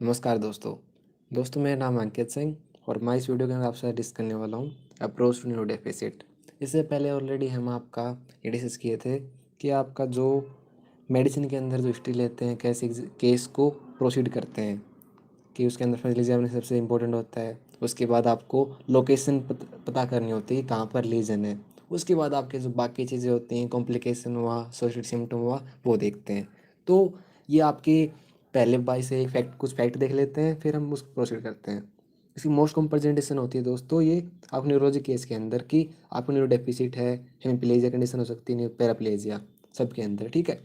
नमस्कार दोस्तों मेरा नाम अंकित सिंह और मैं इस वीडियो के अंदर आपसे डिस्कस करने वाला हूँ अप्रोच टू न्यूरो डेफिसिट। इससे पहले ऑलरेडी हम आपका ये डिस्कस किए थे कि आपका जो मेडिसिन के अंदर जो हिस्ट्री लेते हैं, कैसे केस को प्रोसीड करते हैं, कि उसके अंदर फिजिकल एग्जामिनेशन सबसे इंपॉर्टेंट होता है। उसके बाद आपको लोकेशन पता करनी होती है कहाँ पर लीजन है। उसके बाद आपके जो बाकी चीज़ें होती हैं, कॉम्प्लिकेशन हुआ, सोशल सिम्टम हुआ, वो देखते हैं। तो ये आपकी पहले बाई से एक फैक्ट, कुछ फैक्ट देख लेते हैं, फिर हम उसको प्रोसीड करते हैं। इसकी मोस्ट कॉमन प्रेजेंटेशन होती है दोस्तों ये आप न्यूरोलॉजी केस के अंदर कि आपको न्यूरो डेफिसिट है, हेमिप्लेजिया कंडीशन हो सकती है, पैराप्लेजिया सबके अंदर, ठीक है।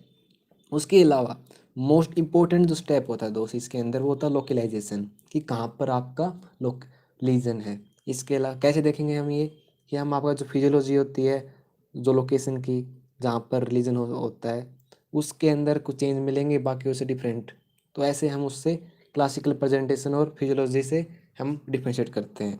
उसके अलावा मोस्ट इंपॉर्टेंट जो स्टेप होता है दोस्त इसके अंदर, वो होता है लोकलाइजेशन, कि कहाँ पर आपका लोक लीजन है। इसके अलावा कैसे देखेंगे हम ये, कि हम आपका जो फिजियोलॉजी होती है, जो लोकेशन की जहाँ पर लीजन होता है, उसके अंदर कुछ चेंज मिलेंगे, बाकी उससे डिफरेंट। तो ऐसे हम उससे क्लासिकल प्रेजेंटेशन और फिजियोलॉजी से हम डिफ्रेंशिएट करते हैं।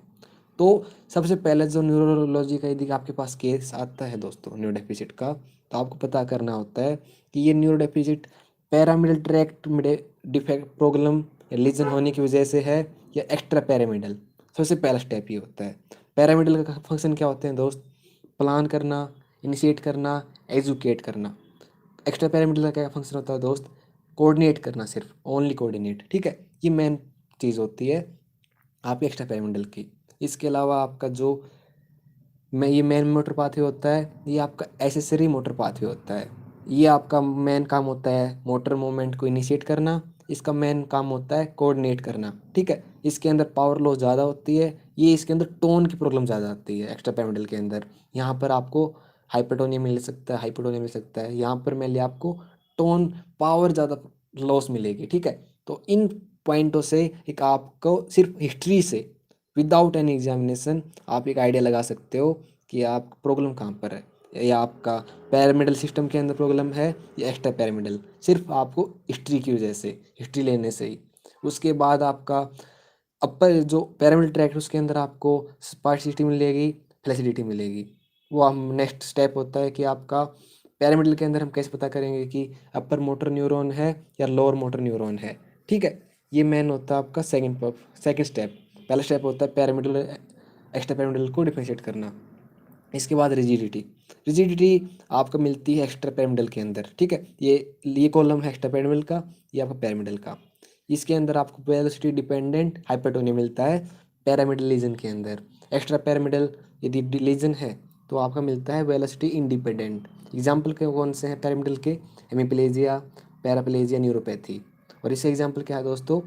तो सबसे पहले जो न्यूरोलॉजी का यदि आपके पास केस आता है दोस्तों न्यूरो डेफिसिट का, तो आपको पता करना होता है कि ये neuro deficit pyramidal tract defect problem या लीजन होने की वजह से है या एक्स्ट्रा पैरामिडल। सबसे पहला स्टेप ये होता है। पैरामिडल का फंक्शन क्या होते हैं दोस्त? प्लान करना, इनिशिएट करना, एजुकेट करना। एक्स्ट्रा पैरामिडल का क्या फंक्शन होता है दोस्त? कोऑर्डिनेट करना, सिर्फ ओनली कोऑर्डिनेट, ठीक है। ये मेन चीज़ होती है आपकी एक्स्ट्रा पैरामिडल की। इसके अलावा आपका जो ये मेन मोटर पाथवे होता है, ये आपका एसेसरी मोटर पाथवे होता है। ये आपका मेन काम होता है मोटर मूवमेंट को इनिशिएट करना। इसका मेन काम होता है कोऑर्डिनेट करना, ठीक है। इसके अंदर पावर लॉस ज़्यादा होती है, ये इसके अंदर टोन की प्रॉब्लम ज़्यादा आती है एक्स्ट्रा पैरामिडल के अंदर। यहाँ पर आपको हाइपरटोनिया मिल सकता है, हाइपोटोनिया मिल सकता है। यहाँ पर मेनली आपको टोन पावर ज़्यादा लॉस मिलेगी, ठीक है। तो इन पॉइंटों से एक आपको सिर्फ हिस्ट्री से विदाउट एनी एग्जामिनेशन आप एक आइडिया लगा सकते हो कि आप प्रॉब्लम कहाँ पर है, या आपका पैरामिडल सिस्टम के अंदर प्रॉब्लम है या एक्स्ट्रा पैरामिडल, सिर्फ आपको हिस्ट्री की वजह से, हिस्ट्री लेने से ही। उसके बाद आपका अपर जो पैरामिडल ट्रैक्ट उसके अंदर आपको स्पार्सिटी मिलेगी, फ्लैसिडिटी मिलेगी। वो हम नेक्स्ट स्टेप होता है कि आपका पैरामिडल के अंदर हम कैसे पता करेंगे कि अपर मोटर न्यूरॉन है या लोअर मोटर न्यूरॉन है, ठीक है। ये मेन होता है आपका सेकंड स्टेप। पहला स्टेप होता है पैरामिडल एक्स्ट्रा पैरामिडल को डिफरेंशिएट करना। इसके बाद रिजिडिटी। रिजिडिटी आपको मिलती है एक्स्ट्रा पैरामिडल के अंदर, ठीक है। ये कॉलम है एक्स्ट्रा पैरामिडल का, ये आपका पैरामिडल का। इसके अंदर आपको वेलोसिटी डिपेंडेंट हाइपरटोनिया मिलता है पैरामिडल लीजन के अंदर। एक्स्ट्रा पैरामिडल यदि लीजन है तो आपका मिलता है वेलोसिटी इंडिपेंडेंट। एग्जाम्पल के कौन से हैं पैरामिडल के? Hemiplegia, paraplegia, neuropathy. और इससे एग्जाम्पल क्या है दोस्तों?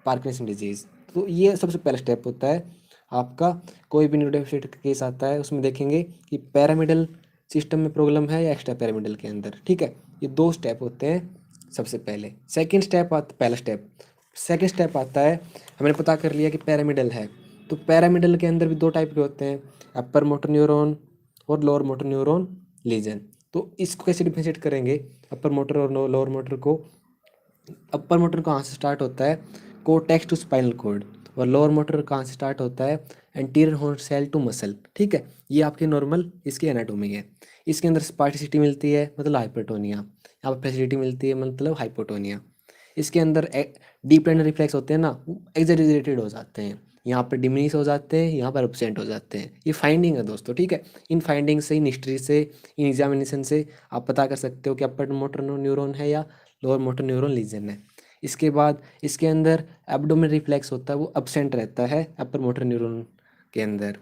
Parkinson disease. तो ये सबसे पहला स्टेप होता है आपका। कोई भी न्यूरोडेफिसिट केस आता है उसमें देखेंगे कि पैरामिडल सिस्टम में प्रॉब्लम है या एक्स्ट्रा पैरामिडल के अंदर, ठीक है। ये दो स्टेप होते हैं सबसे पहले। सेकंड स्टेप आता पहला स्टेप सेकंड स्टेप आता है, हमने पता कर लिया कि पैरामिडल है। तो पैरामिडल के अंदर भी दो टाइप के होते हैं, अपर मोटर न्यूरॉन और लोअर मोटर न्यूरॉन लीजन। तो इसको कैसे डिफरेंशिएट करेंगे अपर मोटर और लोअर मोटर को? अपर मोटर कहाँ से स्टार्ट होता है? Cortex to spinal cord. और लोअर मोटर कहाँ से स्टार्ट होता है? Anterior horn cell to muscle, ठीक है। ये आपकी नॉर्मल इसकी एनाटोमी है। इसके अंदर स्पार्टिसिटी मिलती है मतलब हाइपरटोनिया, यहाँ पर फैसिलिटी मिलती है मतलब हाइपोटोनिया। इसके अंदर डीप एंड रिफ्लेक्स होते हैं ना, एग्जैजरेटेड हो जाते हैं, यहाँ पर डिमिनिश हो जाते हैं, यहाँ पर एब्सेंट हो जाते हैं। ये फाइंडिंग है दोस्तों, ठीक है। इन फाइंडिंग से, इन हिस्ट्री से, इन एग्जामिनेशन से आप पता कर सकते हो कि अपर मोटर न्यूरॉन है या लोअर मोटर न्यूरॉन लीजन है। इसके बाद इसके अंदर एब्डोमेन रिफ्लेक्स होता है, वो अब्सेंट रहता है अपर मोटर न्यूरॉन के अंदर,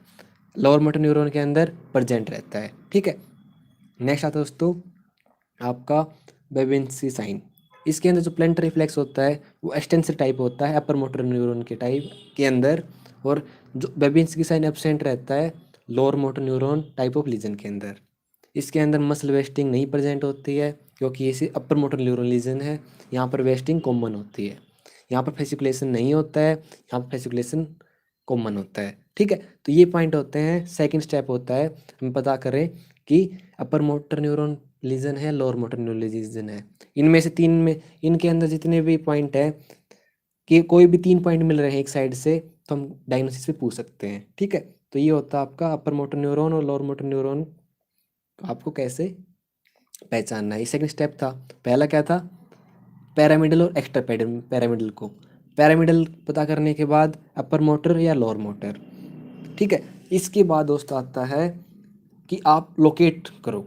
लोअर मोटर न्यूरॉन के अंदर प्रेजेंट रहता है, ठीक है। नेक्स्ट आता है दोस्तों आपका बेबिंसी साइन। इसके अंदर जो प्लेंटर रिफ्लेक्स होता है वो एक्सटेंसिव टाइप होता है अपर मोटर न्यूरॉन के टाइप के अंदर, और जो बेबिंसी साइन एब्सेंट रहता है lower motor neuron type of legion के अंदर। इसके अंदर मसल वेस्टिंग नहीं प्रेजेंट होती है क्योंकि इसे अपर मोटर न्यूरॉन लीजन है। यहाँ पर वेस्टिंग कॉमन होती है। यहाँ पर फेसिकुलेशन नहीं होता है, यहाँ पर फेसिकुलेशन कॉमन होता है, ठीक है। तो ये पॉइंट होते हैं। सेकंड स्टेप होता है हम पता करें कि अपर मोटर न्यूरॉन लीजन है, लोअर मोटर न्यूरॉन लीजन है। इनमें से तीन में, इनके अंदर जितने भी पॉइंट है कि कोई भी तीन पॉइंट मिल रहे हैं एक साइड से, तो हम डायग्नोसिस पे पूछ सकते हैं, ठीक है। तो ये होता है आपका अपर मोटर न्यूरॉन और लोअर मोटर न्यूरॉन आपको कैसे पहचानना है। ये सेकंड स्टेप था। पहला क्या था? पैरामिडल और एक्स्ट्रा पैरामिडल को पैरामिडल पता करने के बाद अपर मोटर या लोअर मोटर, ठीक है। इसके बाद दोस्तों आता है कि आप लोकेट करो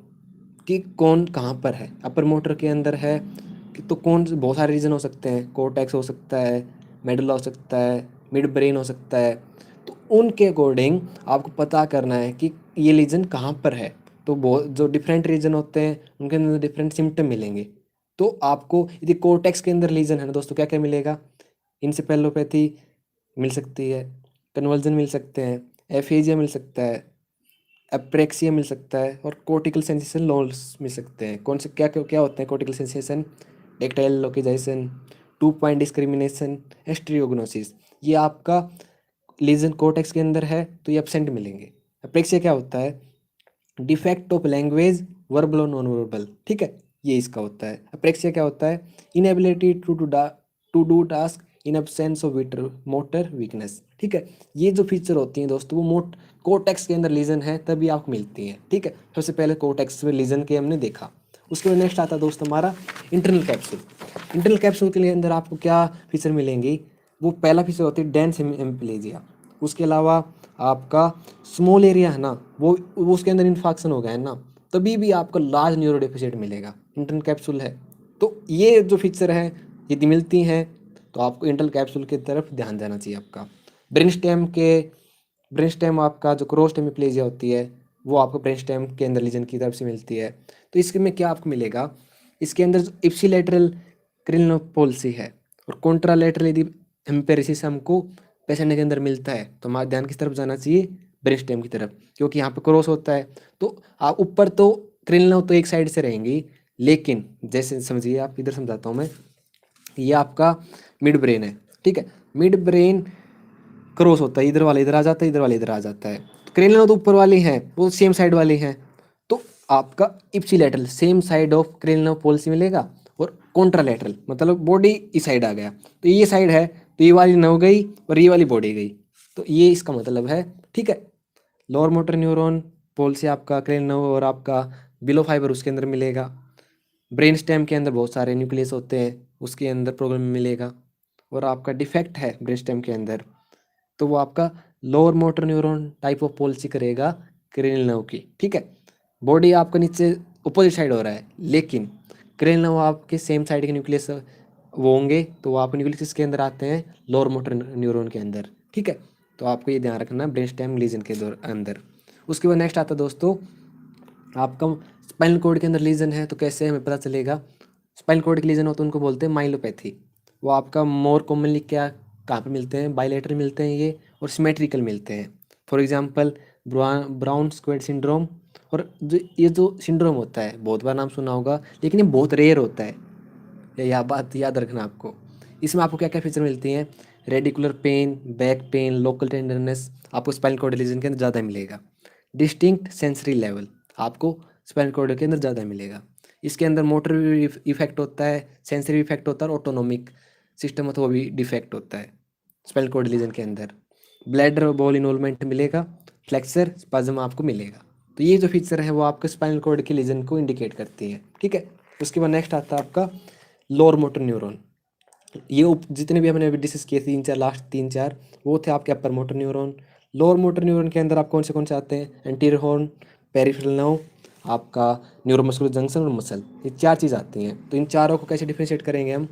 कि कौन कहाँ पर है। अपर मोटर के अंदर है तो कौन से बहुत सारे रीजन हो सकते हैं, कोर्टेक्स हो सकता है, मेडुला हो सकता है, मिड ब्रेन हो सकता है। तो उनके अकॉर्डिंग आपको पता करना है कि ये रीजन कहाँ पर है। तो बहुत जो डिफरेंट रीजन होते हैं उनके अंदर डिफरेंट सिम्टम मिलेंगे। तो आपको यदि कोर्टेक्स के अंदर लीजन है ना दोस्तों, क्या क्या मिलेगा, इंसेफेलोपैथी मिल सकती है, कन्वर्जन मिल सकते हैं, एफेजिया मिल सकता है, एप्रेक्सिया मिल सकता है और कोर्टिकल सेंसेशन लॉस मिल सकते हैं। कौन से क्या क्या क्या होते हैं cortical sensation, tactile localisation, 2 point discrimination, astereognosis. ये आपका लीजन कोर्टेक्स के अंदर है तो ये एब्सेंट मिलेंगे। एप्रेक्सिया क्या होता है, डिफेक्ट ऑफ लैंग्वेज वर्बल और नॉन वर्बल, ठीक है, ये इसका होता है। एप्रेक्सिया क्या होता है, inability to do task in absence of motor weakness, ठीक है। ये जो फीचर होती हैं दोस्तों वो कोर्टेक्स के अंदर लीजन है तभी आपको मिलती हैं, ठीक है। सबसे पहले कोर्टेक्स में लीजन के हमने देखा। उसके बाद नेक्स्ट आता है दोस्त हमारा इंटरनल कैप्सूल। इंटरनल कैप्सूल के लिए अंदर आपको क्या फीचर मिलेंगी, वो पहला फीचर होती है डेंस एम्प्लेजिया। उसके अलावा आपका स्मॉल एरिया है ना, वो उसके अंदर इन्फेक्शन हो गया है ना, तभी भी आपको लार्ज न्यूरो डेफिसिट मिलेगा। इंटरनल कैप्सूल है तो ये जो फीचर है यदि मिलती हैं तो आपको इंटरनल कैप्सूल की तरफ ध्यान देना चाहिए आपका। ब्रेन स्टेम आपका जो क्रॉस हेमिप्लेजिया होती है वो आपको ब्रेन स्टेम के अंदर लीजन की तरफ से मिलती है। तो इसके में क्या आपको मिलेगा, इसके अंदर इप्सिलेटरल क्रिनोपोल्सी है और कॉन्ट्रालेटरल यदि एम्पेरिसिस हमको पेशेंट के अंदर मिलता है तो हमारा ध्यान किस तरफ जाना चाहिए, ब्रेन स्टेम की तरफ, क्योंकि यहाँ पे क्रॉस होता है। तो आप ऊपर तो क्रिनल तो एक साइड से रहेंगी, लेकिन जैसे समझिए आप इधर समझाता हूँ मैं, ये आपका मिड ब्रेन है, ठीक है। मिड ब्रेन क्रॉस होता है, इधर वाला इधर आ जाता है, इधर वाला इधर आ जाता है। तो क्रेनियल तो ऊपर वाली है वो सेम साइड वाली है, तो आपका ipsilateral same side of cranial policy मिलेगा और कॉन्ट्रालेटरल मतलब बॉडी इस साइड आ गया। तो ये साइड है तो ये वाली नव गई और ये वाली बॉडी गई, तो ये इसका मतलब है, ठीक है। लोअर मोटर न्यूरॉन पॉलिसी आपका क्रेनियल और आपका बिलो फाइबर उसके अंदर मिलेगा। ब्रेन स्टेम के अंदर बहुत सारे न्यूक्लियस होते हैं उसके अंदर प्रॉब्लम मिलेगा। और आपका डिफेक्ट है ब्रेन स्टेम के अंदर तो वो आपका lower motor neuron type of policy करेगा क्रेनियल नर्व की, ठीक है। बॉडी आपका नीचे अपोजिट साइड हो रहा है लेकिन क्रेनियल नर्व आपके सेम साइड के न्यूक्लियस वो होंगे तो वो आप न्यूक्लियस के अंदर आते हैं लोअर मोटर न्यूरॉन के अंदर, ठीक है। तो आपको ये ध्यान रखना ब्रेन स्टेम लीजन के अंदर। उसके बाद नेक्स्ट आता है दोस्तों आपका स्पाइनल कॉर्ड के अंदर लीजन है तो कैसे हमें पता चलेगा। स्पाइनल कॉर्ड के लीजन हो तो उनको बोलते हैं माइलोपैथी। वो आपका मोर कॉमनली क्या कहाँ पे मिलते हैं, बाइलेटरल मिलते हैं ये और सिमेट्रिकल मिलते हैं। For example brown squared syndrome. और जो ये जो सिंड्रोम होता है बहुत बार नाम सुना होगा लेकिन ये बहुत रेयर होता है, यह बात याद रखना आपको। इसमें आपको क्या क्या फीचर मिलती हैं, radicular pen, back pain, local tenderness आपको स्पाइनल कॉर्ड लीजन के अंदर ज़्यादा मिलेगा। डिस्टिंक्ट सेंसरी लेवल आपको स्पाइनल कॉर्ड के अंदर ज़्यादा मिलेगा। इसके अंदर मोटर इफेक्ट होता है, सेंसरी इफेक्ट होता है और ऑटोनोमिक सिस्टम होता है वो भी डिफेक्ट होता है स्पाइनल कॉर्ड लीजन के अंदर। ब्लैडर बॉल इन्वॉल्वमेंट मिलेगा, फ्लेक्सर स्पाज्म आपको मिलेगा। तो ये जो फीचर है वो आपके स्पाइनल कॉर्ड के लीजन को इंडिकेट करती है, ठीक है। उसके बाद नेक्स्ट आता है आपका लोअर मोटर न्यूरॉन। ये जितने भी हमने अभी डिस्कस किए तीन चार लास्ट तीन चार वो थे आपके अपर motor neuron. Lower motor neuron के अंदर आप कौन से आते हैं, एंटीरियर हॉर्न, पेरिफेरल नर्व, आपका न्यूरोमस्कुलर जंक्शन और मसल, ये चार चीज़ आती हैं। तो इन चारों को कैसे डिफ्रेंशिएट करेंगे हम,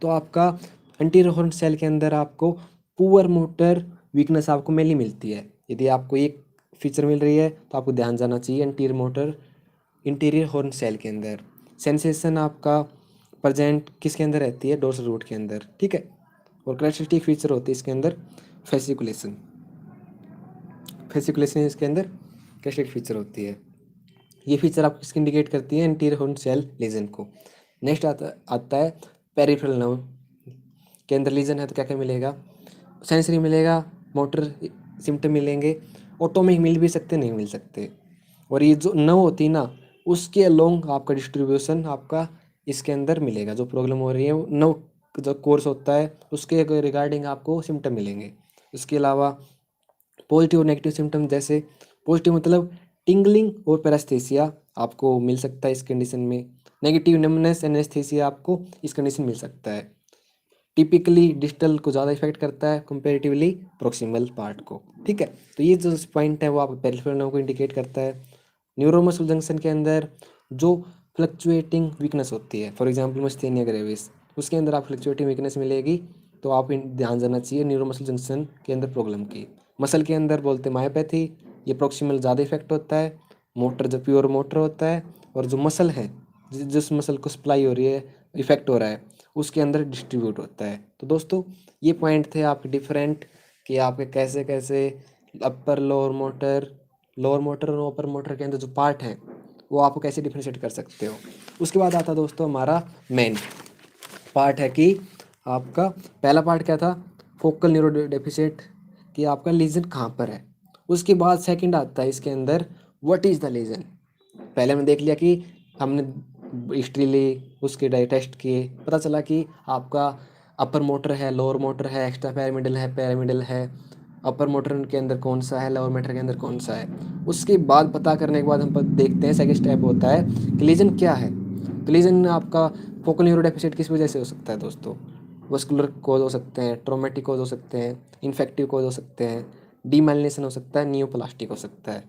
तो आपका एंटीरियर हॉर्न सेल के अंदर आपको पुअर मोटर वीकनेस आपको मेनली मिलती है। यदि आपको एक फीचर मिल रही है तो आपको ध्यान जाना चाहिए इंटीरियर हॉर्न सेल के अंदर। सेंसेशन आपका प्रेजेंट किसके अंदर रहती है, डोर्सल रूट के अंदर, ठीक है। और कैरेक्टरिस्टिक फीचर होती है इसके अंदर फेसिकुलेशन, फेसिकुलेशन इसके अंदर कैरेक्टरिस्टिक फीचर होती है। ये फीचर आपको किसकी इंडिकेट करती है, एंटीरियर हॉर्न सेल लीजन को। नेक्स्ट आता है पेरिफेरल नर्व के अंदर लीजन है तो क्या क्या मिलेगा, सेंसरी मिलेगा, मोटर सिम्टम मिलेंगे, ऑटोमिक मिल भी सकते नहीं मिल सकते। और ये जो नर्व होती है ना उसके अलोंग आपका डिस्ट्रीब्यूशन आपका इसके अंदर मिलेगा। जो प्रॉब्लम हो रही है वो नर्व जो कोर्स होता है उसके रिगार्डिंग आपको सिम्टम मिलेंगे। इसके अलावा पॉजिटिव और नेगेटिव सिम्टम, जैसे पॉजिटिव मतलब टिंगलिंग और पैरास्थेसिया आपको मिल सकता है इस कंडीशन में। नेगेटिव नमनेस एनेस्थेसिया आपको इस कंडीशन मिल सकता है। टिपिकली डिस्टल को ज़्यादा इफेक्ट करता है कंपेरेटिवली प्रोक्सिमल पार्ट को। ठीक है, तो ये जो पॉइंट है वो आपको पेरिफेरल नर्व को इंडिकेट करता है। न्यूरोमस्कुलर जंक्शन के अंदर जो फ्लक्चुएटिंग वीकनेस होती है, फॉर एग्जांपल मस्थेनिया ग्रेविस, उसके अंदर आप फ्लक्चुएटिंग वीकनेस मिलेगी, तो आप ध्यान देना चाहिए न्यूरोमस्कुलर जंक्शन के अंदर प्रॉब्लम की। मसल के अंदर बोलते हैं मायोपैथी, ये प्रोक्सिमल ज़्यादा इफेक्ट होता है। मोटर जो प्योर मोटर होता है, और जो मसल है जिस मसल को सप्लाई हो रही है, इफेक्ट हो रहा है, उसके अंदर डिस्ट्रीब्यूट होता है। तो दोस्तों ये पॉइंट थे आपके डिफरेंट, कि आपके कैसे कैसे अपर लोअर मोटर और अपर मोटर के अंदर जो पार्ट हैं वो आपको कैसे डिफ्रेंशिएट कर सकते हो। उसके बाद आता दोस्तों हमारा मेन पार्ट है कि आपका पहला पार्ट क्या था, फोकल न्यूरो डेफिसिट, कि आपका लीजन कहाँ पर है। उसके बाद सेकंड आता है इसके अंदर, व्हाट इज़ द लीजन। पहले हमने देख लिया कि हमने हिस्ट्री ली, उसके टेस्ट किए, पता चला कि आपका अपर मोटर है, लोअर मोटर है, एक्स्ट्रा पैरामिडल है, अपर मोटर के अंदर कौन सा है, लोअर मोटर के अंदर कौन सा है। उसके बाद पता करने के बाद हम देखते हैं सेकंड स्टेप होता है कि लीजन क्या है। तो लीजन आपका फोकल न्यूरो डेफिसिट किस वजह से हो सकता है दोस्तों, वस्कुलर कोज हो सकते हैं, ट्रोमेटिक कोज हो सकते हैं, इन्फेक्टिव कोज हो सकते हैं, डीमाइलिनेशन हो सकता है, नियोप्लास्टिक हो सकता है।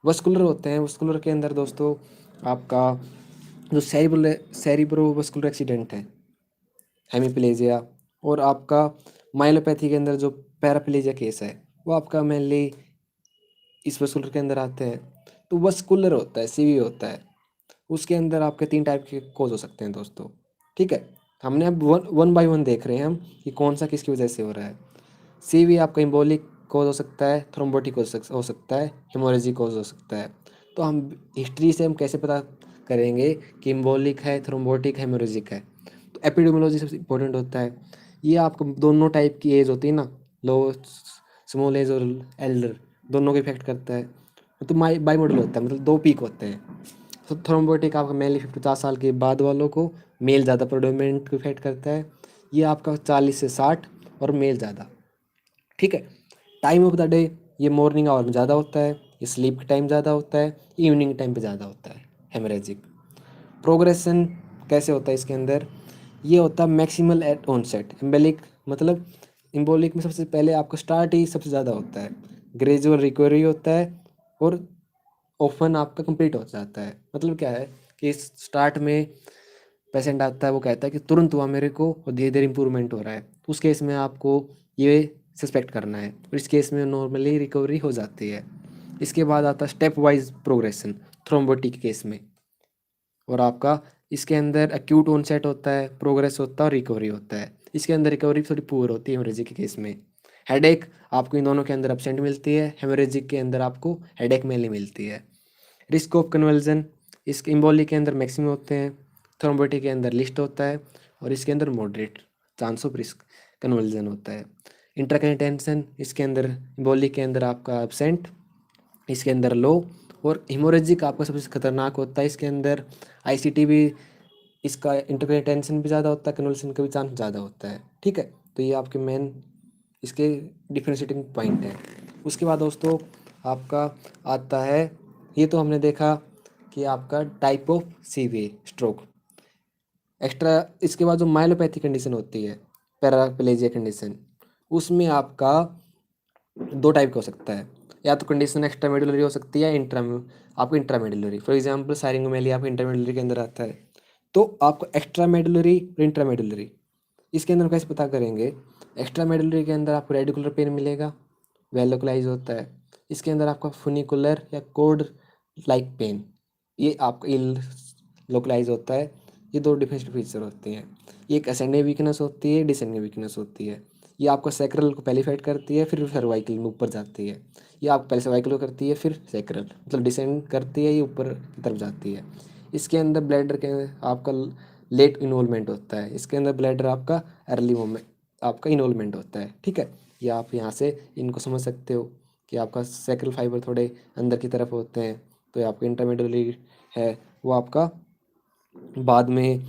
वस्कुलर होते हैं, वस्कुलर के अंदर दोस्तों आपका जो सेरिब्रो वस्कुलर एक्सीडेंट है, हेमीप्लेजिया, और आपका माइलोपैथी के अंदर जो पैराप्लेजिया केस है, वो आपका मेनली इस वस्कुलर के अंदर आते हैं। तो वस्कुलर होता है, सीवी होता है, उसके अंदर आपके 3 टाइप के कोज हो सकते हैं दोस्तों। ठीक है, हमने अब वन बाय वन देख रहे हैं हम कि कौन सा किसकी वजह से हो रहा है। सीवी आपका इम्बोलिक कोज हो सकता है, थ्रोम्बोटिक हो सकता है, हेमोरेजिक कोज हो सकता है। तो हम हिस्ट्री से हम कैसे पता करेंगे कि इम्बोलिक है, थ्रोम्बोटिक, हेमोरेजिक है। तो एपिडेमियोलॉजी सबसे इंपॉर्टेंट होता है। ये आपको दोनों टाइप की एज होती है ना, लो स्मॉल एज और एल्डर, दोनों को इफेक्ट करता है। तो बाई मॉडल होता है, मतलब 2 पीक होते हैं। तो थ्रोम्बोटिक आपका मेनली 50 साल के बाद वालों को, मेल ज़्यादा प्रोडोमिनेंट को इफेक्ट करता है। ये आपका 40 से 60 और मेल ज़्यादा। ठीक है, टाइम ऑफ द डे, ये मॉर्निंग आवर में ज़्यादा होता है, ये स्लीप के टाइम ज़्यादा होता है, इवनिंग टाइम पे ज़्यादा होता है। हेमरेजिक प्रोग्रेशन कैसे होता है इसके अंदर, ये होता है मैक्सिमल एट ऑनसेट। एम्बेलिक मतलब एम्बोलिक में सबसे पहले आपका स्टार्ट ही सबसे ज़्यादा होता है, ग्रेजुअल रिकवरी होता है, और ऑफन आपका कंप्लीट हो जाता है। मतलब क्या है कि स्टार्ट में पेशेंट आता है, वो कहता है कि तुरंत हुआ मेरे को और धीरे धीरे इंप्रूवमेंट हो रहा है, उस केस में आपको ये सस्पेक्ट करना है, और इस केस में नॉर्मली रिकवरी हो जाती है। इसके बाद आता है step wise progression thrombotic case में, और आपका इसके अंदर एक्यूट ऑनसेट होता है, प्रोग्रेस होता है और रिकवरी होता है। इसके अंदर रिकवरी थोड़ी पुअर होती है हेमरेजिक के केस में। हेडेक आपको इन दोनों के अंदर एब्सेंट मिलती है, हेमरेजिक के अंदर आपको हेडेक मेनली मिलती है। रिस्क ऑफ कन्वर्जन इस इम्बोलिक के अंदर मैक्सिमम होते हैं, थ्रोम्बोटिक के अंदर लिस्ट होता है, और इसके अंदर moderate chance of risk conversion होता है। इंट्राकनेटेंशन इसके अंदर इम्बोलिक के अंदर आपका एब्सेंट, इसके अंदर लो, और हिमोरेजिक आपका सबसे खतरनाक होता है। इसके अंदर आईसीटी भी, इसका इंटरकनेटेंशन भी ज़्यादा होता है, कन्वर्जन का भी चांस ज़्यादा होता है। ठीक है, तो ये आपके मेन इसके डिफ्रेंशिएटिंग पॉइंट है। उसके बाद दोस्तों आपका आता है, ये तो हमने देखा कि आपका type of CV stroke extra. इसके बाद जो माइलोपैथी कंडीशन होती है, पैराप्लेजिया कंडीशन, उसमें आपका 2 टाइप का हो सकता है। या तो कंडीशन एक्स्ट्रा मेडुलरी हो सकती है, आपको इंट्रामेडुलरी, फॉर एग्जांपल साइरिंगोमेलिया आपको इंट्रामेडुलरी के अंदर आता है। तो आपको एक्स्ट्रा मेडुलरी और इंट्रामेडुलरी, इसके अंदर कैसे पता करेंगे। एक्स्ट्रा मेडुलरी के अंदर आपको रेडिकुलर पेन मिलेगा, वेल लोकलाइज होता है। इसके अंदर आपका फुनिकुलर या कोड लाइक पेन, ये आपका इल लोकलाइज होता है। ये 2 डिफरेंट फीचर होते हैं। ये एक असेंडिंग वीकनेस होती है, डिसेंडिंग वीकनेस होती है। ये आपका सैक्रल को पहले इफेक्ट करती है, फिर सर्वाइकल में ऊपर जाती है। ये आप पहले सर्वाइकल को करती है, फिर सैक्रल, मतलब डिसेंड करती है, ये ऊपर की तरफ जाती है। इसके अंदर ब्लैडर के आपका लेट इन्वॉल्वमेंट होता है, इसके अंदर ब्लैडर आपका अर्ली मोमेंट आपका इन्वॉल्वमेंट होता है। ठीक है, ये आप यहाँ से इनको समझ सकते हो कि आपका सैक्रल फाइबर थोड़े अंदर की तरफ होते हैं, तो आपका इंटरमीडियरी है वो आपका बाद में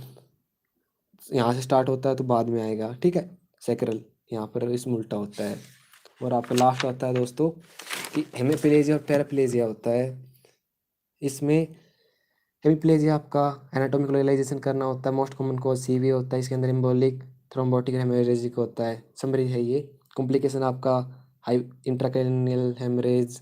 यहाँ से स्टार्ट होता है, तो बाद में आएगा। ठीक है, सैक्रल यहाँ पर इसमें उल्टा होता है। और आपका लास्ट होता है दोस्तों कि हेमिप्लेजिया और पैराप्लेजिया होता है। इसमें हेमिप्लेजिया आपका एनाटॉमिक लोकलाइजेशन करना होता है, मोस्ट कॉमन कॉज सीवी होता है, इसके अंदर एम्बोलिक थ्रोम्बोटिक हेमरेजिक होता है, समरी है ये। कॉम्प्लिकेशन आपका हाई इंट्राक्रैनियल हेमरेज,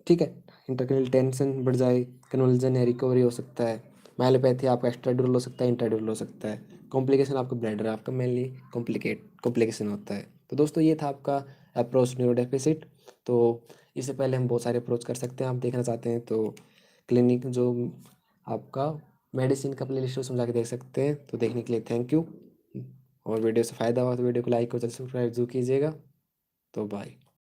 ठीक है, इंट्राक्रैनियल टेंशन बढ़ जाए, कन्वल्जन या रिकवरी हो सकता है। माइलोपैथी आपका एक्स्ट्राड्यूरल हो सकता है, इंट्राड्यूरल हो सकता है। कॉम्प्लिकेशन आपका ब्लैडर आपका मेनली कॉम्प्लिकेशन होता है। तो दोस्तों ये था आपका अप्रोच न्यूरो डेफिसिट। तो इससे पहले हम बहुत सारे अप्रोच कर सकते हैं, आप देखना चाहते हैं तो क्लिनिक जो आपका मेडिसिन का प्लेलिस्ट है उसमें जाके देख सकते हैं। तो देखने के लिए थैंक यू। और वीडियो से फ़ायदा हुआ तो वीडियो को लाइक और सब्सक्राइब जरूर कीजिएगा। तो बाय।